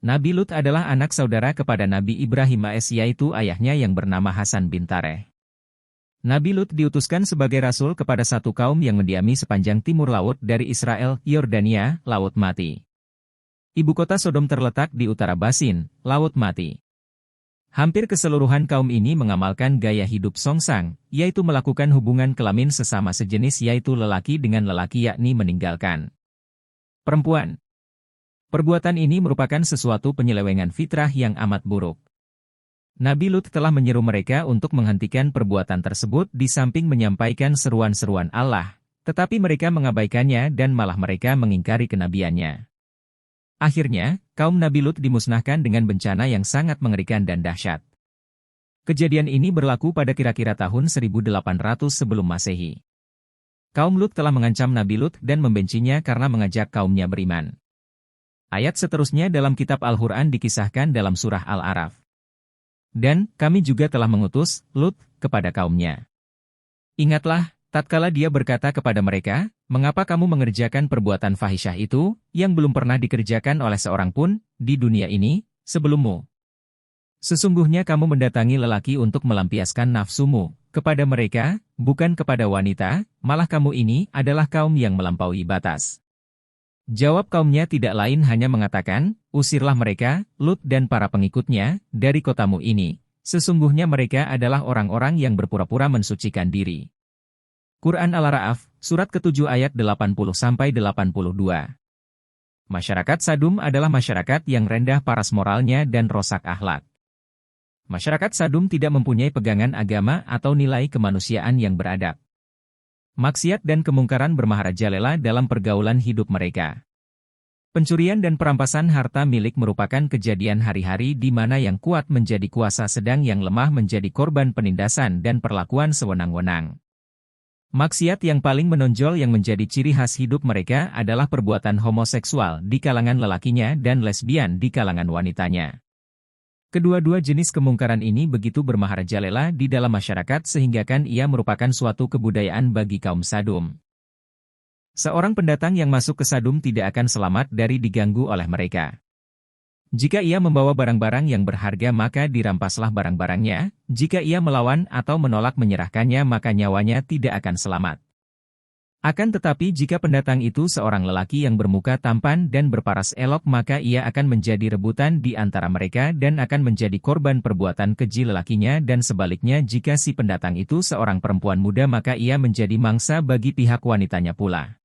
Nabi Lut adalah anak saudara kepada Nabi Ibrahim AS, yaitu ayahnya yang bernama Hasan bin Tareh. Nabi Lut diutuskan sebagai rasul kepada satu kaum yang mendiami sepanjang timur laut dari Israel, Yordania, Laut Mati. Ibu kota Sodom terletak di utara Basin, Laut Mati. Hampir keseluruhan kaum ini mengamalkan gaya hidup songsang, yaitu melakukan hubungan kelamin sesama sejenis, yaitu lelaki dengan lelaki, yakni meninggalkan perempuan. Perbuatan ini merupakan sesuatu penyelewengan fitrah yang amat buruk. Nabi Lut telah menyeru mereka untuk menghentikan perbuatan tersebut di samping menyampaikan seruan-seruan Allah, tetapi mereka mengabaikannya dan malah mereka mengingkari kenabiannya. Akhirnya, kaum Nabi Lut dimusnahkan dengan bencana yang sangat mengerikan dan dahsyat. Kejadian ini berlaku pada kira-kira tahun 1800 sebelum Masehi. Kaum Lut telah mengancam Nabi Lut dan membencinya karena mengajak kaumnya beriman. Ayat seterusnya dalam kitab Al-Quran dikisahkan dalam surah Al-A'raf. Dan kami juga telah mengutus Lut kepada kaumnya. Ingatlah, tatkala dia berkata kepada mereka, "Mengapa kamu mengerjakan perbuatan fahisyah itu, yang belum pernah dikerjakan oleh seorang pun, di dunia ini, sebelummu? Sesungguhnya kamu mendatangi lelaki untuk melampiaskan nafsumu kepada mereka, bukan kepada wanita, malah kamu ini adalah kaum yang melampaui batas." Jawab kaumnya tidak lain hanya mengatakan, "Usirlah mereka, Lut dan para pengikutnya, dari kotamu ini. Sesungguhnya mereka adalah orang-orang yang berpura-pura mensucikan diri." Quran Al-A'raf, surat ke-7 ayat 80-82. Masyarakat Sadum adalah masyarakat yang rendah paras moralnya dan rosak akhlak. Masyarakat Sadum tidak mempunyai pegangan agama atau nilai kemanusiaan yang beradab. Maksiat dan kemungkaran bermaharajalela dalam pergaulan hidup mereka. Pencurian dan perampasan harta milik merupakan kejadian hari-hari di mana yang kuat menjadi kuasa sedang yang lemah menjadi korban penindasan dan perlakuan sewenang-wenang. Maksiat yang paling menonjol yang menjadi ciri khas hidup mereka adalah perbuatan homoseksual di kalangan lelakinya dan lesbian di kalangan wanitanya. Kedua-dua jenis kemungkaran ini begitu bermaharajalela di dalam masyarakat sehinggakan ia merupakan suatu kebudayaan bagi kaum Sadum. Seorang pendatang yang masuk ke Sadum tidak akan selamat dari diganggu oleh mereka. Jika ia membawa barang-barang yang berharga maka dirampaslah barang-barangnya, jika ia melawan atau menolak menyerahkannya maka nyawanya tidak akan selamat. Akan tetapi jika pendatang itu seorang lelaki yang bermuka tampan dan berparas elok maka ia akan menjadi rebutan di antara mereka dan akan menjadi korban perbuatan keji lelakinya dan sebaliknya jika si pendatang itu seorang perempuan muda maka ia menjadi mangsa bagi pihak wanitanya pula.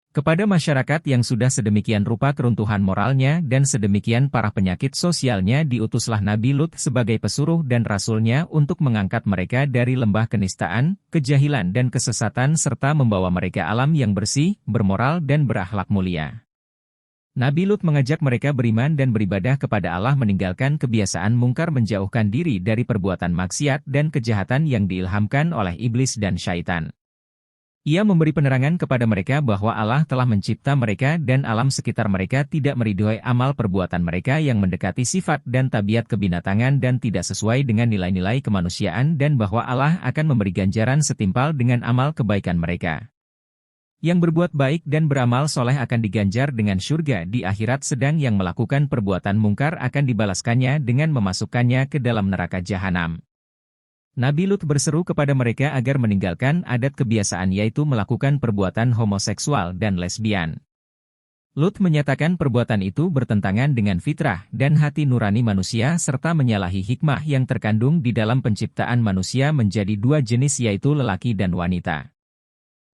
Kepada masyarakat yang sudah sedemikian rupa keruntuhan moralnya dan sedemikian parah penyakit sosialnya diutuslah Nabi Lut sebagai pesuruh dan rasulnya untuk mengangkat mereka dari lembah kenistaan, kejahilan dan kesesatan serta membawa mereka alam yang bersih, bermoral dan berakhlak mulia. Nabi Lut mengajak mereka beriman dan beribadah kepada Allah meninggalkan kebiasaan mungkar menjauhkan diri dari perbuatan maksiat dan kejahatan yang diilhamkan oleh iblis dan syaitan. Ia memberi penerangan kepada mereka bahwa Allah telah mencipta mereka dan alam sekitar mereka tidak meridhoi amal perbuatan mereka yang mendekati sifat dan tabiat kebinatangan dan tidak sesuai dengan nilai-nilai kemanusiaan dan bahwa Allah akan memberi ganjaran setimpal dengan amal kebaikan mereka. Yang berbuat baik dan beramal soleh akan diganjar dengan syurga di akhirat sedang yang melakukan perbuatan mungkar akan dibalaskannya dengan memasukkannya ke dalam neraka jahanam. Nabi Lut berseru kepada mereka agar meninggalkan adat kebiasaan yaitu melakukan perbuatan homoseksual dan lesbian. Lut menyatakan perbuatan itu bertentangan dengan fitrah dan hati nurani manusia serta menyalahi hikmah yang terkandung di dalam penciptaan manusia menjadi dua jenis yaitu lelaki dan wanita.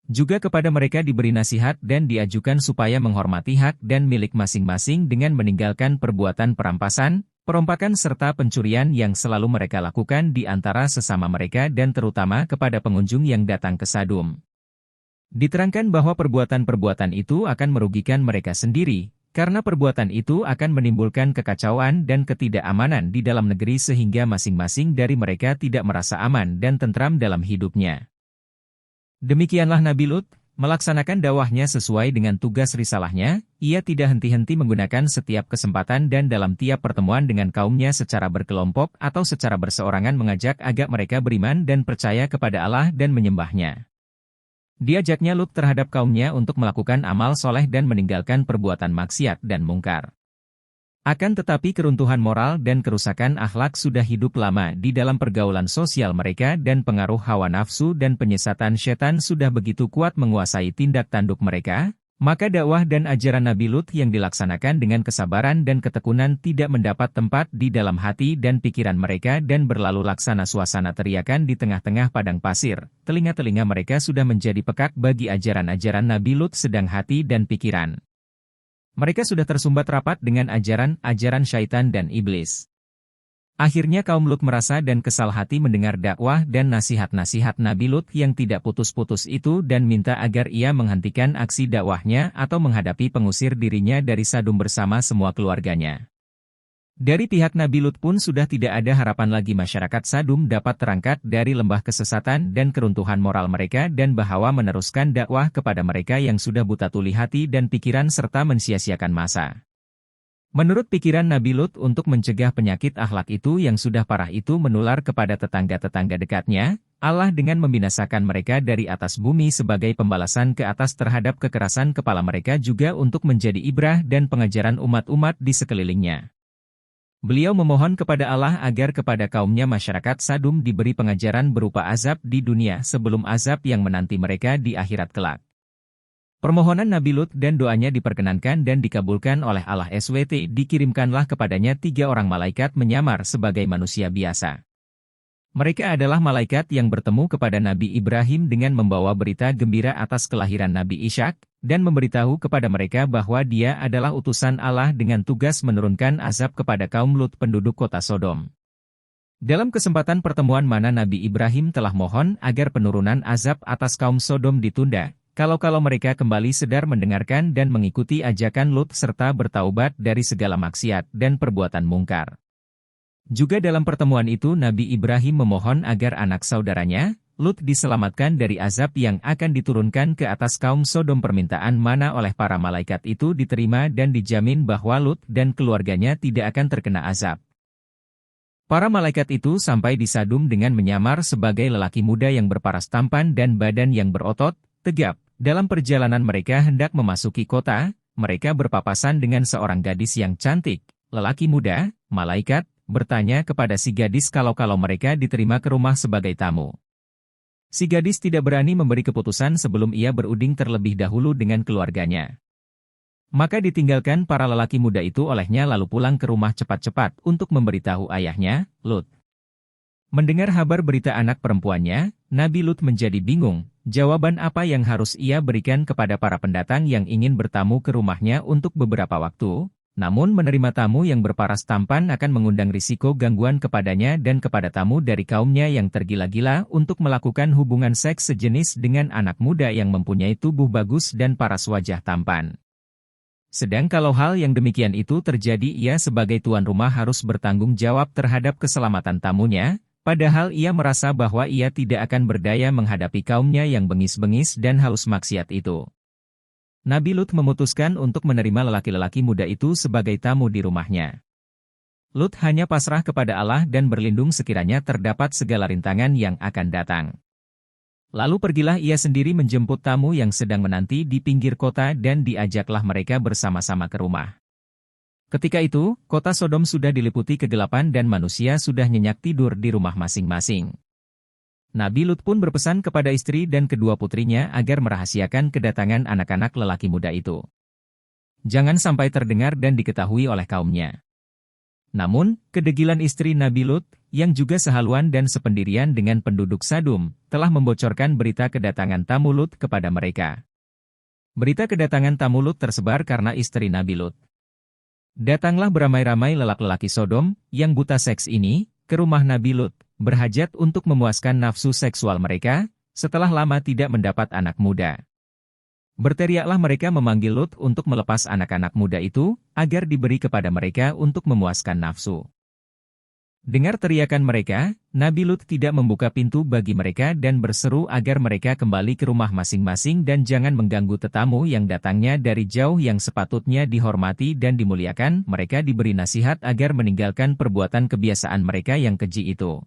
Juga kepada mereka diberi nasihat dan diajukan supaya menghormati hak dan milik masing-masing dengan meninggalkan perbuatan perampasan, perompakan serta pencurian yang selalu mereka lakukan di antara sesama mereka dan terutama kepada pengunjung yang datang ke Sadum. Diterangkan bahwa perbuatan-perbuatan itu akan merugikan mereka sendiri, karena perbuatan itu akan menimbulkan kekacauan dan ketidakamanan di dalam negeri sehingga masing-masing dari mereka tidak merasa aman dan tentram dalam hidupnya. Demikianlah Nabi Lut, melaksanakan dakwahnya sesuai dengan tugas risalahnya, ia tidak henti-henti menggunakan setiap kesempatan dan dalam tiap pertemuan dengan kaumnya secara berkelompok atau secara berseorangan mengajak agar mereka beriman dan percaya kepada Allah dan menyembahnya. Diajaknya Lut terhadap kaumnya untuk melakukan amal soleh dan meninggalkan perbuatan maksiat dan mungkar. Akan tetapi keruntuhan moral dan kerusakan akhlak sudah hidup lama di dalam pergaulan sosial mereka dan pengaruh hawa nafsu dan penyesatan setan sudah begitu kuat menguasai tindak tanduk mereka, maka dakwah dan ajaran Nabi Lut yang dilaksanakan dengan kesabaran dan ketekunan tidak mendapat tempat di dalam hati dan pikiran mereka dan berlalu laksana suasana teriakan di tengah-tengah padang pasir. Telinga-telinga mereka sudah menjadi pekak bagi ajaran-ajaran Nabi Lut sedang hati dan pikiran mereka sudah tersumbat rapat dengan ajaran-ajaran syaitan dan iblis. Akhirnya kaum Lut merasa dan kesal hati mendengar dakwah dan nasihat-nasihat Nabi Lut yang tidak putus-putus itu dan minta agar ia menghentikan aksi dakwahnya atau menghadapi pengusir dirinya dari Sadum bersama semua keluarganya. Dari pihak Nabi Lut pun sudah tidak ada harapan lagi masyarakat Sadum dapat terangkat dari lembah kesesatan dan keruntuhan moral mereka dan bahwa meneruskan dakwah kepada mereka yang sudah buta tuli hati dan pikiran serta mensia-siakan masa. Menurut pikiran Nabi Lut untuk mencegah penyakit akhlak itu yang sudah parah itu menular kepada tetangga-tetangga dekatnya, Allah dengan membinasakan mereka dari atas bumi sebagai pembalasan ke atas terhadap kekerasan kepala mereka juga untuk menjadi ibrah dan pengajaran umat-umat di sekelilingnya. Beliau memohon kepada Allah agar kepada kaumnya masyarakat Sadum diberi pengajaran berupa azab di dunia sebelum azab yang menanti mereka di akhirat kelak. Permohonan Nabi Lut dan doanya diperkenankan dan dikabulkan oleh Allah SWT. Dikirimkanlah kepadanya 3 orang malaikat menyamar sebagai manusia biasa. Mereka adalah malaikat yang bertemu kepada Nabi Ibrahim dengan membawa berita gembira atas kelahiran Nabi Ishak, dan memberitahu kepada mereka bahwa dia adalah utusan Allah dengan tugas menurunkan azab kepada kaum Lut penduduk kota Sodom. Dalam kesempatan pertemuan mana Nabi Ibrahim telah mohon agar penurunan azab atas kaum Sodom ditunda, kalau mereka kembali sedar mendengarkan dan mengikuti ajakan Lut serta bertaubat dari segala maksiat dan perbuatan mungkar. Juga dalam pertemuan itu Nabi Ibrahim memohon agar anak saudaranya, Lut diselamatkan dari azab yang akan diturunkan ke atas kaum Sodom. Permintaan mana oleh para malaikat itu diterima dan dijamin bahwa Lut dan keluarganya tidak akan terkena azab. Para malaikat itu sampai di Sadum dengan menyamar sebagai lelaki muda yang berparas tampan dan badan yang berotot, tegap. Dalam perjalanan mereka hendak memasuki kota, mereka berpapasan dengan seorang gadis yang cantik. Lelaki muda, malaikat, bertanya kepada si gadis kalau mereka diterima ke rumah sebagai tamu. Si gadis tidak berani memberi keputusan sebelum ia berunding terlebih dahulu dengan keluarganya. Maka ditinggalkan para lelaki muda itu olehnya lalu pulang ke rumah cepat-cepat untuk memberitahu ayahnya, Lut. Mendengar kabar berita anak perempuannya, Nabi Lut menjadi bingung, jawaban apa yang harus ia berikan kepada para pendatang yang ingin bertamu ke rumahnya untuk beberapa waktu. Namun menerima tamu yang berparas tampan akan mengundang risiko gangguan kepadanya dan kepada tamu dari kaumnya yang tergila-gila untuk melakukan hubungan seks sejenis dengan anak muda yang mempunyai tubuh bagus dan paras wajah tampan. Sedang kalau hal yang demikian itu terjadi ia sebagai tuan rumah harus bertanggung jawab terhadap keselamatan tamunya, padahal ia merasa bahwa ia tidak akan berdaya menghadapi kaumnya yang bengis-bengis dan halus maksiat itu. Nabi Lut memutuskan untuk menerima lelaki-lelaki muda itu sebagai tamu di rumahnya. Lut hanya pasrah kepada Allah dan berlindung sekiranya terdapat segala rintangan yang akan datang. Lalu pergilah ia sendiri menjemput tamu yang sedang menanti di pinggir kota dan diajaklah mereka bersama-sama ke rumah. Ketika itu, kota Sodom sudah diliputi kegelapan dan manusia sudah nyenyak tidur di rumah masing-masing. Nabi Lut pun berpesan kepada istri dan kedua putrinya agar merahasiakan kedatangan anak-anak lelaki muda itu. Jangan sampai terdengar dan diketahui oleh kaumnya. Namun, kedegilan istri Nabi Lut, yang juga sehaluan dan sependirian dengan penduduk Sadum, telah membocorkan berita kedatangan tamu Lut kepada mereka. Berita kedatangan tamu Lut tersebar karena istri Nabi Lut. Datanglah beramai-ramai lelaki-lelaki Sodom, yang buta seks ini, ke rumah Nabi Lut, berhajat untuk memuaskan nafsu seksual mereka, setelah lama tidak mendapat anak muda. Berteriaklah mereka memanggil Lut untuk melepas anak-anak muda itu, agar diberi kepada mereka untuk memuaskan nafsu. Dengar teriakan mereka, Nabi Lut tidak membuka pintu bagi mereka dan berseru agar mereka kembali ke rumah masing-masing dan jangan mengganggu tetamu yang datangnya dari jauh yang sepatutnya dihormati dan dimuliakan. Mereka diberi nasihat agar meninggalkan perbuatan kebiasaan mereka yang keji itu.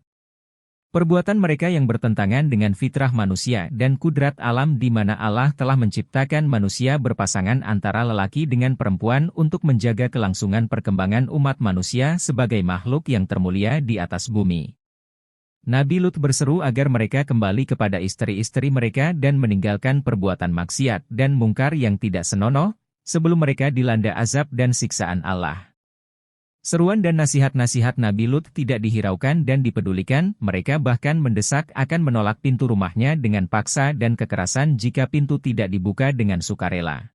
Perbuatan mereka yang bertentangan dengan fitrah manusia dan kudrat alam di mana Allah telah menciptakan manusia berpasangan antara lelaki dengan perempuan untuk menjaga kelangsungan perkembangan umat manusia sebagai makhluk yang termulia di atas bumi. Nabi Lut berseru agar mereka kembali kepada istri-istri mereka dan meninggalkan perbuatan maksiat dan mungkar yang tidak senonoh, sebelum mereka dilanda azab dan siksaan Allah. Seruan dan nasihat-nasihat Nabi Lut tidak dihiraukan dan dipedulikan, mereka bahkan mendesak akan menolak pintu rumahnya dengan paksa dan kekerasan jika pintu tidak dibuka dengan sukarela.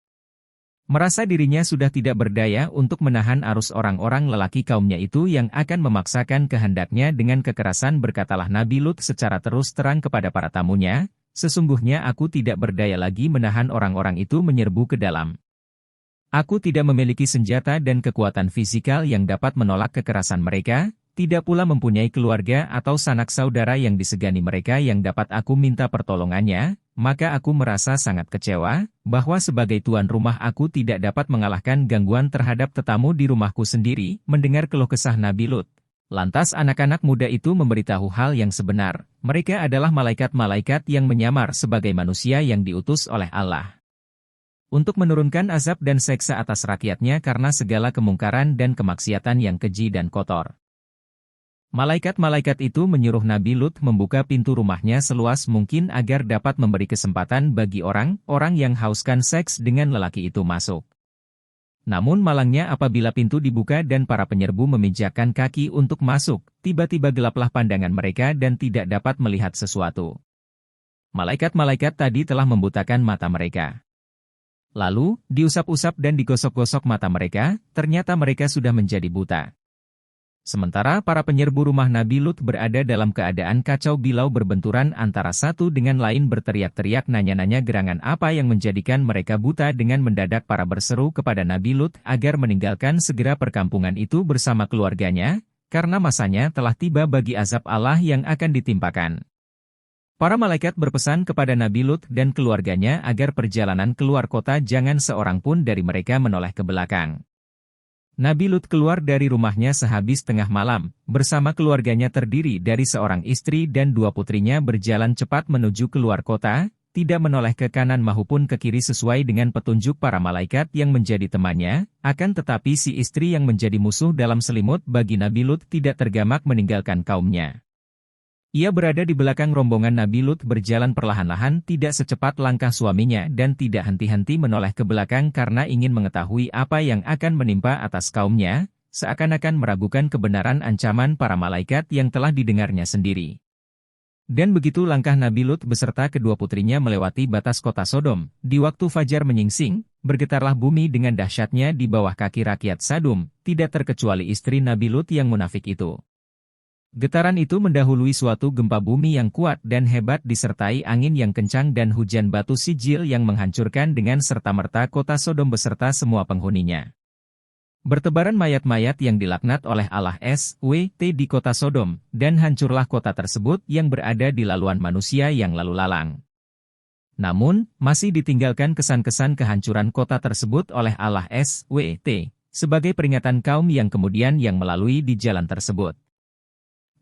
Merasa dirinya sudah tidak berdaya untuk menahan arus orang-orang lelaki kaumnya itu yang akan memaksakan kehendaknya dengan kekerasan, berkatalah Nabi Lut secara terus terang kepada para tamunya, "Sesungguhnya aku tidak berdaya lagi menahan orang-orang itu menyerbu ke dalam. Aku tidak memiliki senjata dan kekuatan fisikal yang dapat menolak kekerasan mereka, tidak pula mempunyai keluarga atau sanak saudara yang disegani mereka yang dapat aku minta pertolongannya, maka aku merasa sangat kecewa, bahwa sebagai tuan rumah aku tidak dapat mengalahkan gangguan terhadap tetamu di rumahku sendiri." Mendengar keluh kesah Nabi Lut, lantas anak-anak muda itu memberitahu hal yang sebenar, mereka adalah malaikat-malaikat yang menyamar sebagai manusia yang diutus oleh Allah untuk menurunkan azab dan seksa atas rakyatnya karena segala kemungkaran dan kemaksiatan yang keji dan kotor. Malaikat-malaikat itu menyuruh Nabi Lut membuka pintu rumahnya seluas mungkin agar dapat memberi kesempatan bagi orang-orang yang hauskan seks dengan lelaki itu masuk. Namun malangnya apabila pintu dibuka dan para penyerbu memijakkan kaki untuk masuk, tiba-tiba gelaplah pandangan mereka dan tidak dapat melihat sesuatu. Malaikat-malaikat tadi telah membutakan mata mereka. Lalu, diusap-usap dan digosok-gosok mata mereka, ternyata mereka sudah menjadi buta. Sementara para penyerbu rumah Nabi Lut berada dalam keadaan kacau bilau berbenturan antara satu dengan lain berteriak-teriak nanya-nanya gerangan apa yang menjadikan mereka buta dengan mendadak para berseru kepada Nabi Lut agar meninggalkan segera perkampungan itu bersama keluarganya, karena masanya telah tiba bagi azab Allah yang akan ditimpakan. Para malaikat berpesan kepada Nabi Lut dan keluarganya agar perjalanan keluar kota jangan seorang pun dari mereka menoleh ke belakang. Nabi Lut keluar dari rumahnya sehabis tengah malam, bersama keluarganya terdiri dari seorang istri dan dua putrinya berjalan cepat menuju keluar kota, tidak menoleh ke kanan maupun ke kiri sesuai dengan petunjuk para malaikat yang menjadi temannya, akan tetapi si istri yang menjadi musuh dalam selimut bagi Nabi Lut tidak tergamak meninggalkan kaumnya. Ia berada di belakang rombongan Nabi Lut berjalan perlahan-lahan tidak secepat langkah suaminya dan tidak henti-henti menoleh ke belakang karena ingin mengetahui apa yang akan menimpa atas kaumnya, seakan-akan meragukan kebenaran ancaman para malaikat yang telah didengarnya sendiri. Dan begitu langkah Nabi Lut beserta kedua putrinya melewati batas kota Sodom, di waktu fajar menyingsing, bergetarlah bumi dengan dahsyatnya di bawah kaki rakyat Sadum, tidak terkecuali istri Nabi Lut yang munafik itu. Getaran itu mendahului suatu gempa bumi yang kuat dan hebat disertai angin yang kencang dan hujan batu sijil yang menghancurkan dengan serta-merta kota Sodom beserta semua penghuninya. Bertebaran mayat-mayat yang dilaknat oleh Allah SWT di kota Sodom, dan hancurlah kota tersebut yang berada di laluan manusia yang lalu lalang. Namun, masih ditinggalkan kesan-kesan kehancuran kota tersebut oleh Allah SWT, sebagai peringatan kaum yang kemudian yang melalui di jalan tersebut.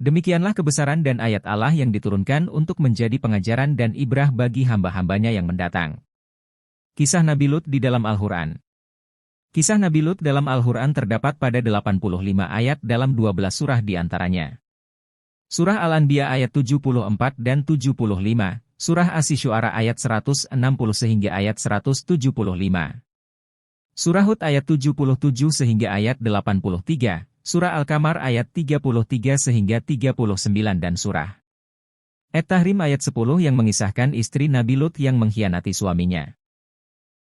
Demikianlah kebesaran dan ayat Allah yang diturunkan untuk menjadi pengajaran dan ibrah bagi hamba-hambanya yang mendatang. Kisah Nabi Lut di dalam Al-Quran. Kisah Nabi Lut dalam Al-Quran terdapat pada 85 ayat dalam 12 surah di antaranya. Surah Al-Anbiya ayat 74 dan 75, Surah Asy-Syu'ara ayat 160 sehingga ayat 175. Surah Hud ayat 77 sehingga ayat 83. Surah Al-Qamar ayat 33 sehingga 39 dan Surah At-Tahrim ayat 10 yang mengisahkan istri Nabi Lut yang mengkhianati suaminya.